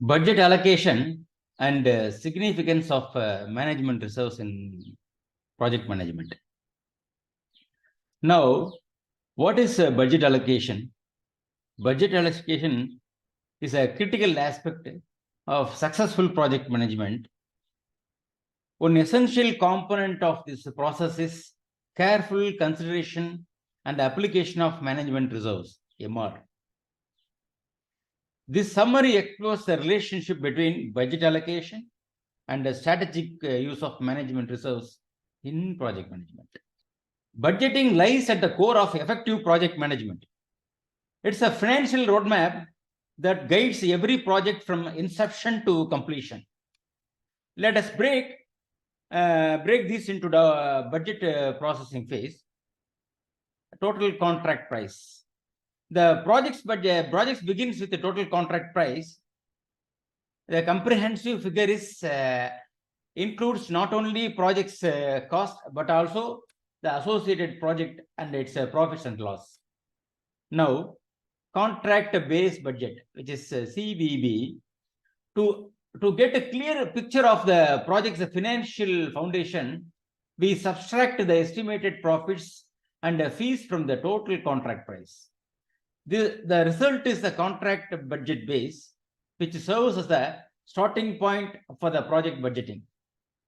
Budget allocation and significance of management reserves in project management. Now, what is budget allocation? Budget allocation is a critical aspect of successful project management. One essential component of this process is careful consideration and application of management reserves, MR. This summary explores the relationship between budget allocation and the strategic use of management reserves in project management. Budgeting lies at the core of effective project management. It's a financial roadmap that guides every project from inception to completion. Let us break this into the budget processing phase. Total contract price. The projects begins with the total contract price. The comprehensive figure is includes not only project's cost but also the associated project and its profits and loss. Now, contract-based budget, which is CBB, to get a clear picture of the project's financial foundation, we subtract the estimated profits and fees from the total contract price. The result is the contract budget base, which serves as the starting point for the project budgeting.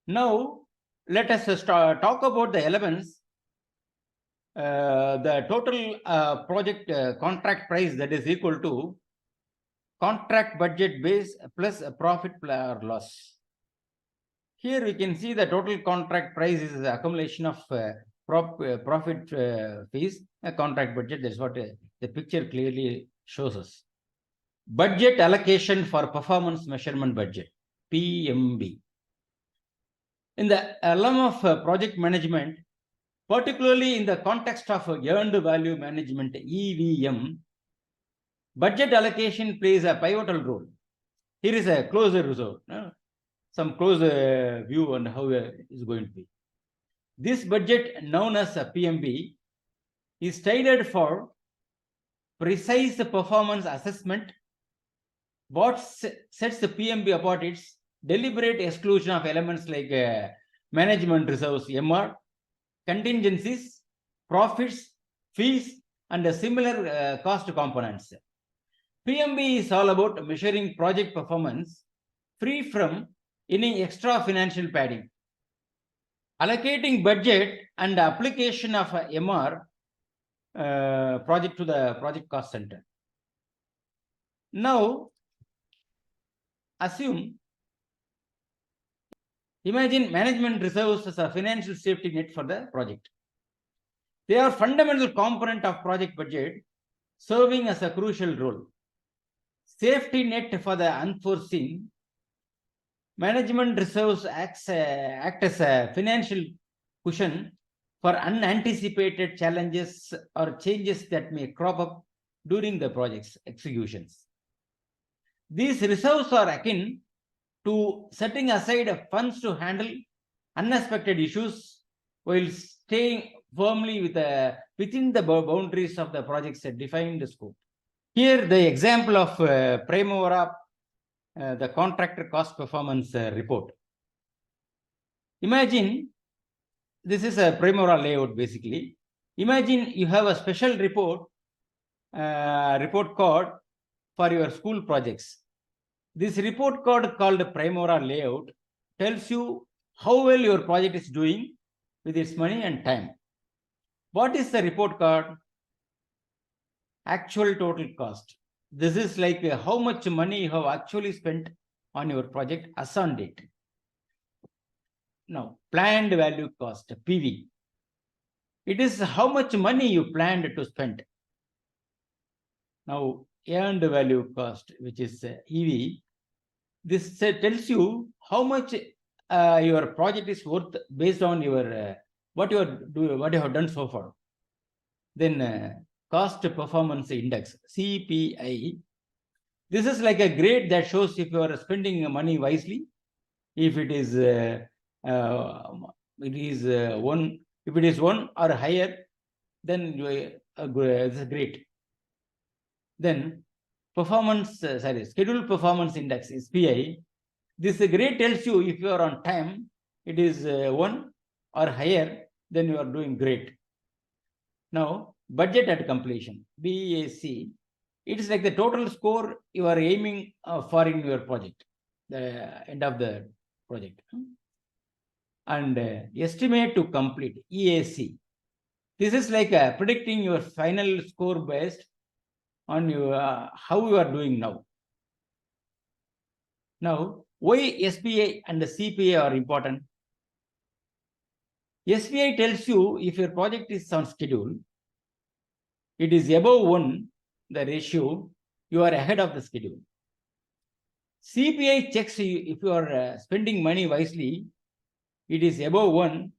Now, let us talk about the elements. The total project contract price, that is equal to contract budget base plus a profit or loss. Here we can see the total contract price is the accumulation of profit fees, a contract budget. That's what the picture clearly shows us. Budget allocation for performance measurement budget, PMB. In the realm of project management, particularly in the context of earned value management, EVM, budget allocation plays a pivotal role. Here is a closer result, some closer view on how it is going to be. This budget, known as a PMB, is tailored for precise performance assessment. What sets the PMB apart is deliberate exclusion of elements like management reserves, MR, contingencies, profits, fees, and similar cost components. PMB is all about measuring project performance free from any extra financial padding. Allocating budget and application of MR project to the project cost center. Now, imagine management reserves as a financial safety net for the project. They are fundamental component of project budget, serving as a crucial role. Safety net for the unforeseen. Management reserves act as a financial cushion for unanticipated challenges or changes that may crop up during the project's executions. These reserves are akin to setting aside funds to handle unexpected issues while staying firmly within the boundaries of the project's defined scope. Here, the example of Primavera, the contractor cost performance report. Imagine, this is a Primavera layout basically. Imagine you have a special report card for your school projects. This report card called Primavera layout tells you how well your project is doing with its money and time. What is the report card? Actual total cost. This is like how much money you have actually spent on your project as on date. Now, planned value cost, PV. It is how much money you planned to spend. Now, earned value cost, which is EV. This tells you how much your project is worth based on your what you have done so far. Then cost performance index, CPI. This is like a grade that shows if you are spending money wisely. If it is one, if it is 1 or higher, then it's great. Then schedule performance index, SPI. This grade tells you if you are on time, it is 1 or higher, then you are doing great. Now, budget at completion, BAC, it is like the total score you are aiming for in your project, the end of the project. And estimate to complete, EAC. This is like predicting your final score based on your, how you are doing now. Now, why SPI and the CPA are important? SPI tells you if your project is on schedule, it is above 1, the ratio, you are ahead of the schedule. CPI checks if you are spending money wisely, it is above 1,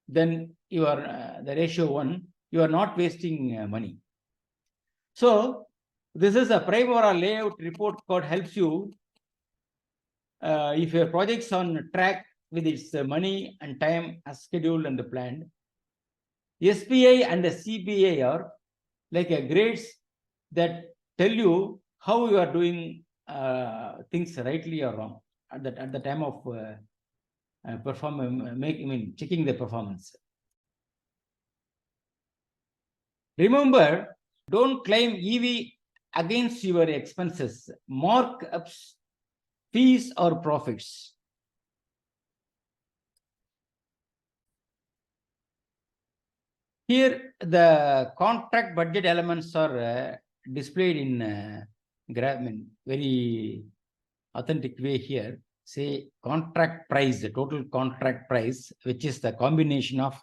then you are the ratio 1, you are not wasting money. So, this is a Primavera layout report code helps you if your project's on track with its money and time as scheduled and planned. SPI and the CPA are like a grades that tell you how you are doing things rightly or wrong at the time of checking the performance. Remember, don't claim EV against your expenses, markups, fees or profits. Here, the contract budget elements are displayed in very authentic way here. Say contract price, the total contract price, which is the combination of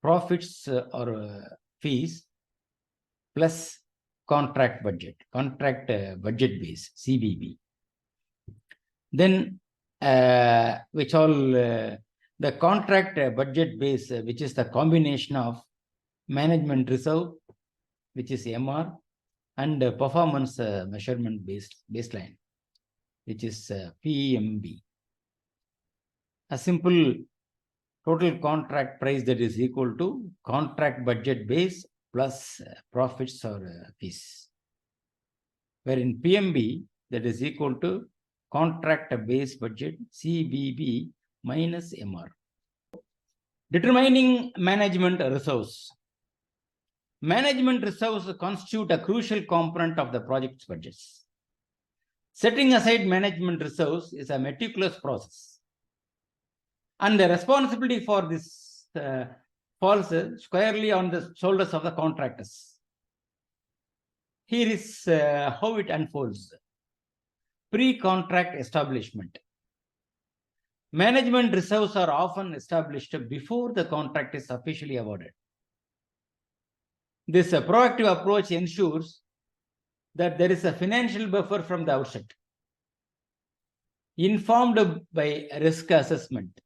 profits or fees plus contract budget base, CBB. Then, the contract budget base, which is the combination of management reserve, which is MR, and performance measurement baseline, which is PMB. A simple total contract price that is equal to contract budget base plus profits or fees. Where in PMB, that is equal to contract base budget CBB minus MR. Determining management resource. Management resource constitute a crucial component of the project's budgets. Setting aside management resource is a meticulous process. And the responsibility for this falls squarely on the shoulders of the contractors. Here is how it unfolds. Pre-contract establishment. Management reserves are often established before the contract is officially awarded. This proactive approach ensures that there is a financial buffer from the outset. Informed by risk assessment,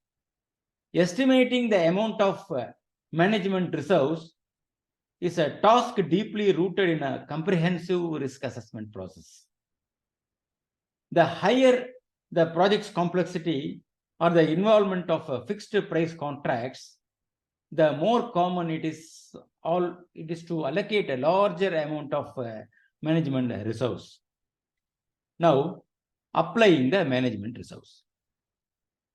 estimating the amount of management reserves is a task deeply rooted in a comprehensive risk assessment process. The higher the project's complexity or the involvement of fixed price contracts, the more common it is to allocate a larger amount of management resource. Now, applying the management resource.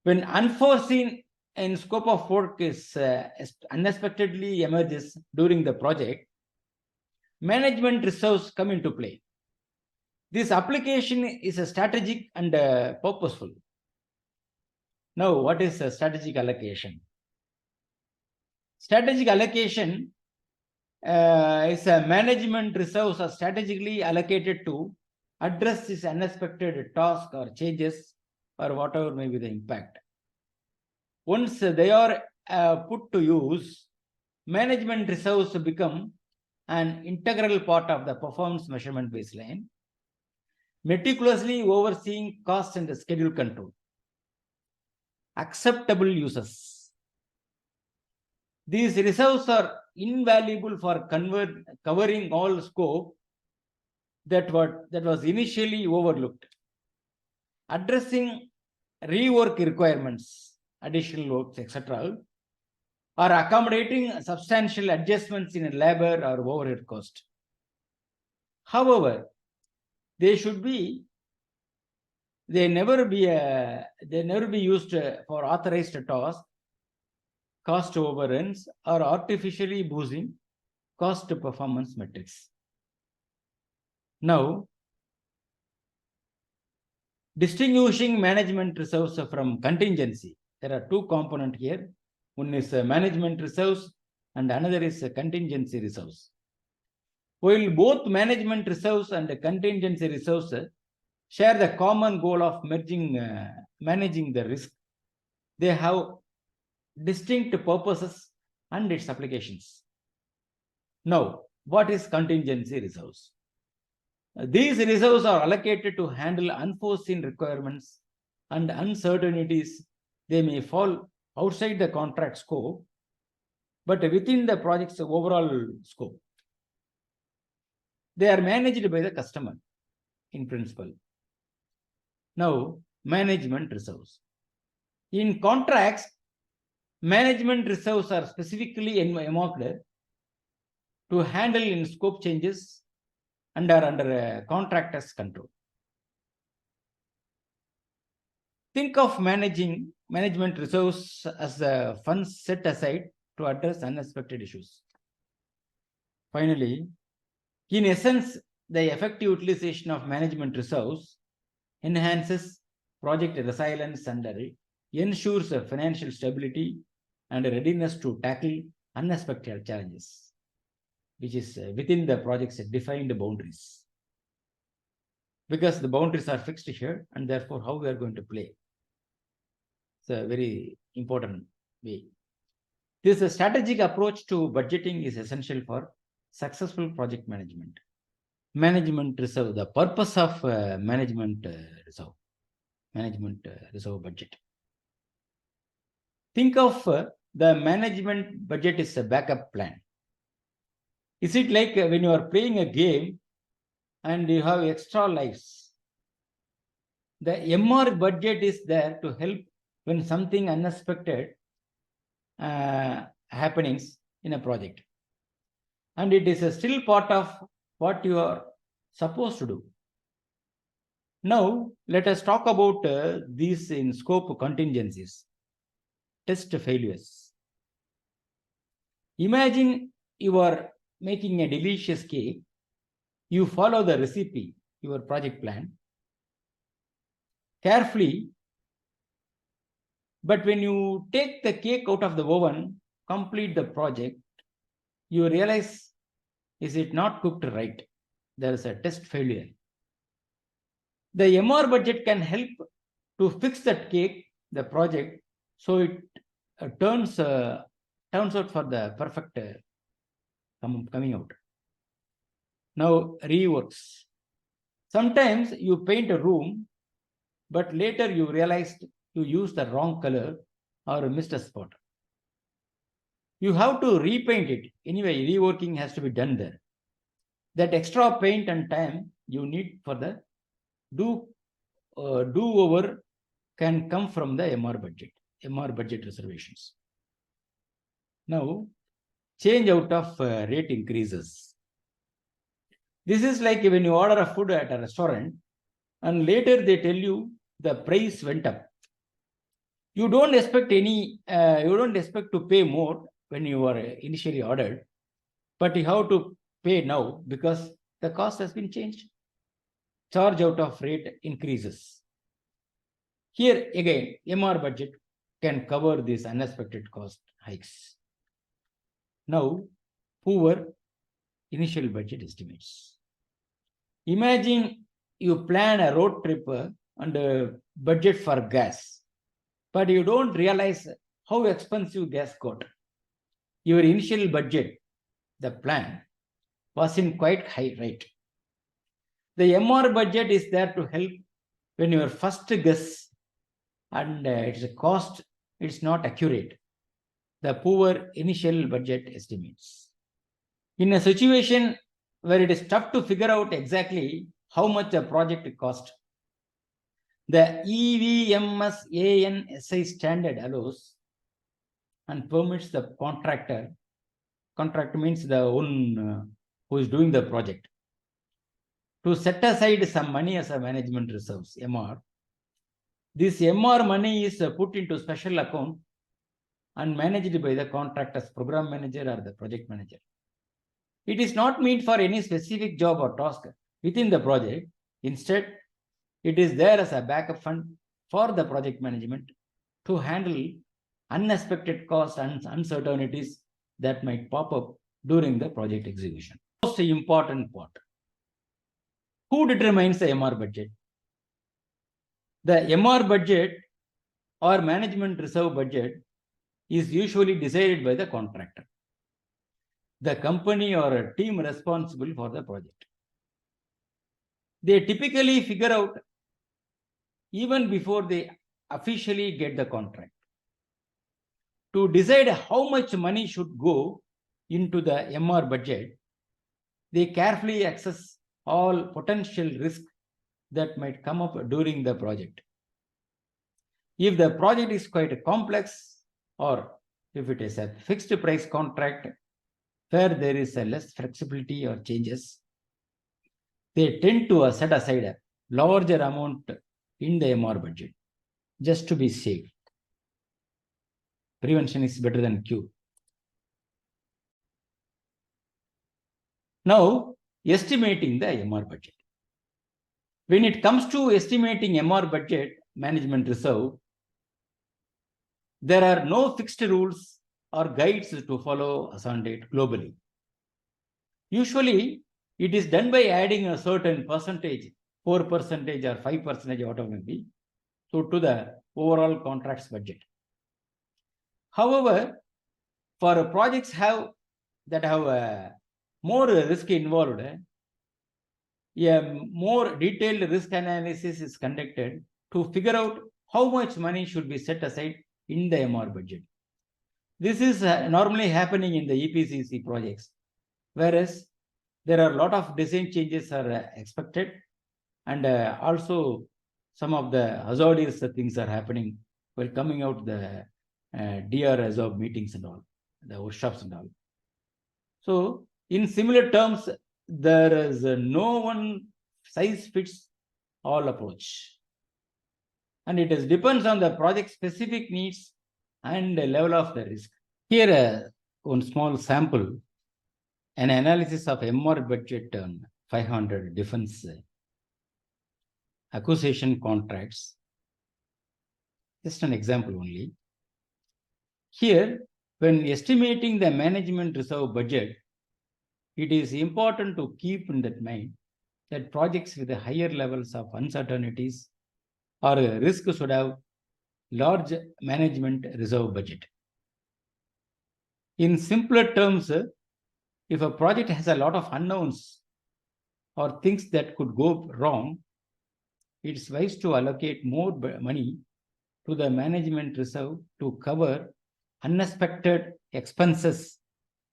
When unforeseen in scope of work is unexpectedly emerges during the project, management resource come into play. This application is a strategic and purposeful. Now, what is a strategic allocation? Strategic allocation is a management resource are strategically allocated to address this unexpected task or changes or whatever may be the impact. Once they are put to use, management resource become an integral part of the performance measurement baseline, meticulously overseeing cost and schedule control. Acceptable uses. These reserves are invaluable for covering all scope that was initially overlooked, addressing rework requirements, additional works, etc., or accommodating substantial adjustments in labor or overhead cost. However, they never be used for authorized tasks, cost overruns, or artificially boosting cost performance metrics. Now, distinguishing management reserves from contingency. There are two components here. One is management reserves and another is contingency reserves. While both management reserves and contingency reserves share the common goal of managing the risk, they have distinct purposes and its applications. Now, what is contingency reserves? These reserves are allocated to handle unforeseen requirements and uncertainties. They may fall outside the contract scope, but within the project's overall scope. They are managed by the customer in principle. Now, management reserves. In contracts, management reserves are specifically earmarked to handle in scope changes and are under contractor's control. Think of management reserves as the funds set aside to address unexpected issues. Finally, in essence, the effective utilization of management reserves enhances project resilience and ensures financial stability and readiness to tackle unexpected challenges, which is within the project's defined boundaries. Because the boundaries are fixed here, and therefore how we are going to play. It's a very important way. This strategic approach to budgeting is essential for successful project management. Management reserve, the purpose of management reserve budget. Think of the management budget is a backup plan. Is it like when you are playing a game and you have extra lives? The MR budget is there to help when something unexpected happenings in a project. And it is still part of what you are supposed to do. Now, let us talk about these in scope contingencies. Test failures. Imagine you are making a delicious cake. You follow the recipe, your project plan, carefully. But when you take the cake out of the oven, complete the project, you realize, is it not cooked right? There is a test failure. The MR budget can help to fix that cake, the project, so it turns out for the perfect coming out. Now, reworks. Sometimes you paint a room, but later you realized you used the wrong color or missed a spot. You have to repaint it. Anyway, reworking has to be done there. That extra paint and time you need for the do-over can come from the MR budget reservations. Now, change out of rate increases. This is like when you order a food at a restaurant and later they tell you the price went up. You don't expect to pay more when you were initially ordered, but you have to pay now because the cost has been changed. Charge out of rate increases. Here again, MR budget can cover these unexpected cost hikes. Now, poor initial budget estimates. Imagine you plan a road trip and budget for gas, but you don't realize how expensive gas got. Your initial budget, the plan, was in quite high rate. The MR budget is there to help when your first guess and its cost is not accurate. The poor initial budget estimates. In a situation where it is tough to figure out exactly how much a project cost, the EVMS-ANSI standard allows and permits the contractor means the one who is doing the project, to set aside some money as a management reserves, MR. This MR money is put into special account and managed by the contractor's program manager or the project manager. It is not meant for any specific job or task within the project. Instead, it is there as a backup fund for the project management to handle unexpected costs and uncertainties that might pop up during the project execution. Most important part. Who determines the MR budget? The MR budget or management reserve budget is usually decided by the contractor, the company or a team responsible for the project. They typically figure out even before they officially get the contract. To decide how much money should go into the MR budget, they carefully assess all potential risks that might come up during the project. If the project is quite complex, or if it is a fixed price contract where there is a less flexibility or changes, they tend to set aside a larger amount in the MR budget just to be safe. Prevention is better than cure. Now, estimating the MR budget. When it comes to estimating MR budget, management reserve, there are no fixed rules or guides to follow as on date globally. Usually, it is done by adding a certain percentage, 4% or 5%, whatever may be, to the overall contract's budget. However, for projects that have more risk involved, a more detailed risk analysis is conducted to figure out how much money should be set aside in the MR budget. This is normally happening in the EPCC projects, whereas there are a lot of design changes are expected, and also some of the hazardous things are happening while coming out the DRSO meetings and all, the workshops and all. So in similar terms, there is no one size fits all approach. And it depends on the project specific needs and the level of the risk. Here, one small sample, an analysis of MR budget on 500 defense acquisition contracts. Just an example only. Here, when estimating the management reserve budget, it is important to keep in that mind that projects with higher levels of uncertainties or risk should have large management reserve budget. In simpler terms, if a project has a lot of unknowns or things that could go wrong, it's wise to allocate more money to the management reserve to cover unexpected expenses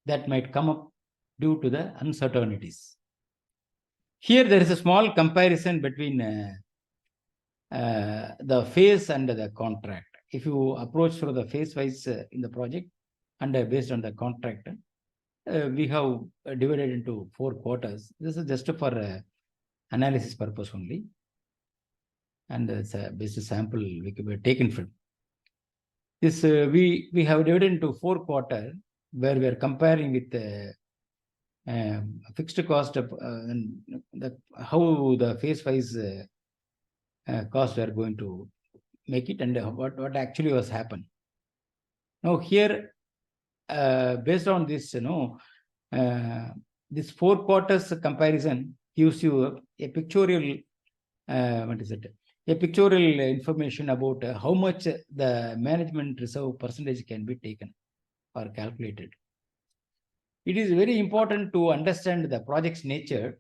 that might come up due to the uncertainties. Here, there is a small comparison between the phase and the contract. If you approach through the phase-wise in the project and based on the contract, we have divided into 4 quarters. This is just for analysis purpose only. And it's a basic sample we could be taken from. This we have divided into 4 quarters where we are comparing with fixed cost of how the phase-wise costs are going to make it and what actually was happened. Now here, based on this, this 4 quarters comparison gives you a pictorial, a pictorial information about how much the management reserve percentage can be taken or calculated. It is very important to understand the project's nature,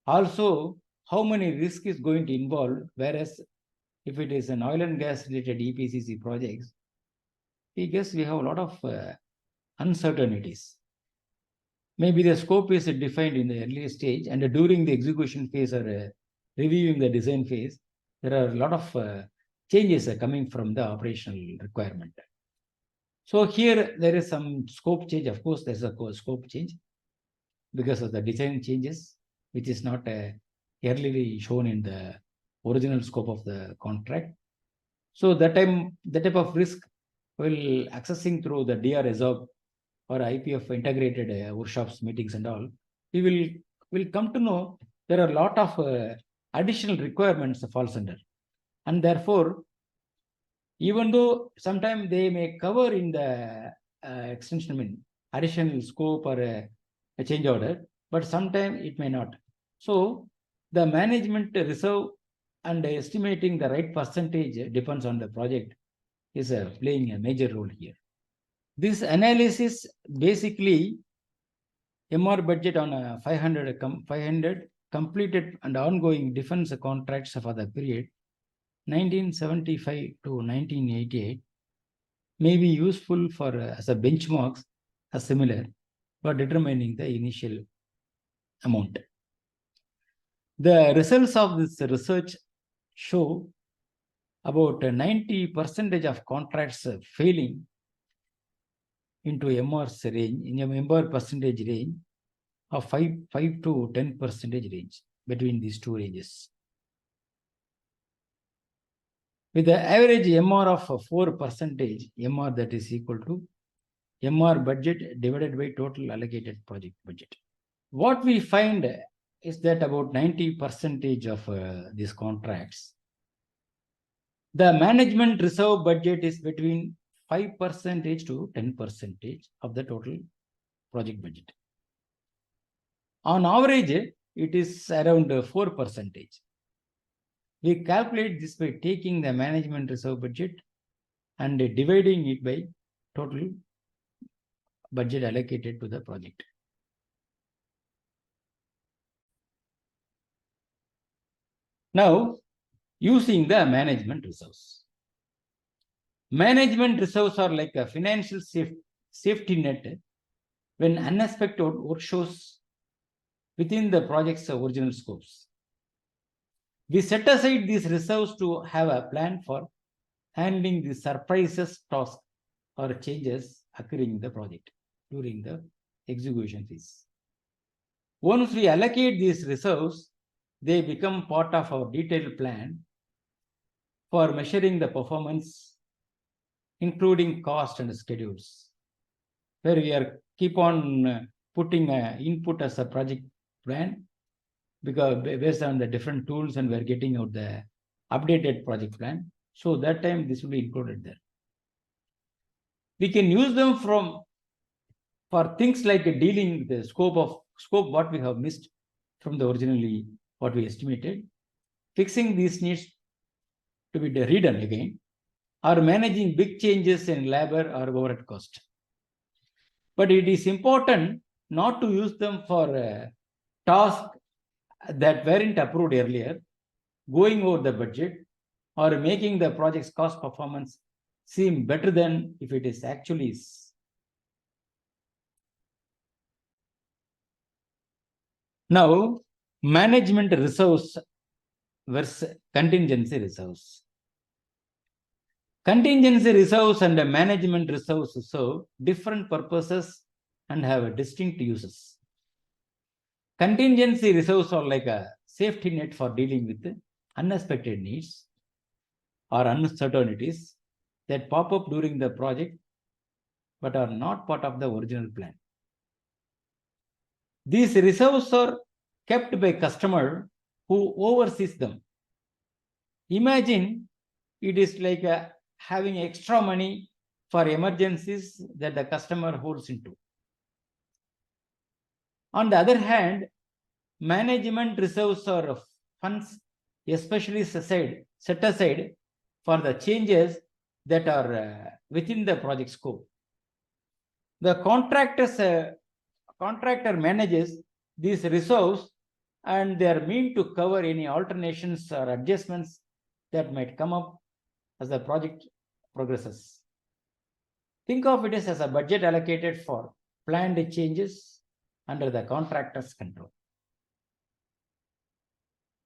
also how many risk is going to involve, whereas if it is an oil and gas related EPCC projects, we guess we have a lot of uncertainties. Maybe the scope is defined in the early stage, and during the execution phase or reviewing the design phase, there are a lot of changes coming from the operational requirement. So here there is some scope change. Of course, there's a scope change because of the design changes, which is not earlier shown in the original scope of the contract. So that time, the type of risk will accessing through the DR reserve or IPF integrated workshops, meetings and all, we will come to know there are a lot of additional requirements falls under. And therefore, even though sometimes they may cover in the extension, I mean, additional scope or a change order, but sometimes it may not. So the management reserve and estimating the right percentage depends on the project is playing a major role here. This analysis basically MR budget on 500 completed and ongoing defense contracts for the period 1975 to 1988 may be useful for as a benchmarks as similar for determining the initial amount. The results of this research show about 90% of contracts failing into MR's range, in a MR percentage range of 5 to 10% range between these two ranges. With the average MR of 4%, MR that is equal to MR budget divided by total allocated project budget. What we find is that about 90% of these contracts, the management reserve budget is between 5% to 10% of the total project budget. On average, it is around 4%. We calculate this by taking the management reserve budget and dividing it by total budget allocated to the project. Now, using the management reserves. Management reserves are like a financial safety net when unexpected work shows within the project's original scopes. We set aside these reserves to have a plan for handling the surprises, tasks, or changes occurring in the project during the execution phase. Once we allocate these reserves, they become part of our detailed plan for measuring the performance, including cost and schedules, where we are keep on putting input as a project plan, because based on the different tools, and we're getting out the updated project plan. So that time this will be included there. We can use them for things like dealing with the scope what we have missed from the originally what we estimated, fixing these needs to be redone again, or managing big changes in labor or overhead cost. But it is important not to use them for tasks that weren't approved earlier, going over the budget, or making the project's cost performance seem better than if it is actually is. Now, management reserves versus contingency reserves. Contingency reserves and management reserves serve different purposes and have distinct uses. Contingency reserves are like a safety net for dealing with unexpected needs or uncertainties that pop up during the project but are not part of the original plan. These reserves are kept by customer who oversees them. Imagine it is like having extra money for emergencies that the customer holds into. On the other hand, management reserves are funds especially set aside for the changes that are within the project scope. The contractor manages these reserves, and they are meant to cover any alterations or adjustments that might come up as the project progresses. Think of it as a budget allocated for planned changes under the contractor's control.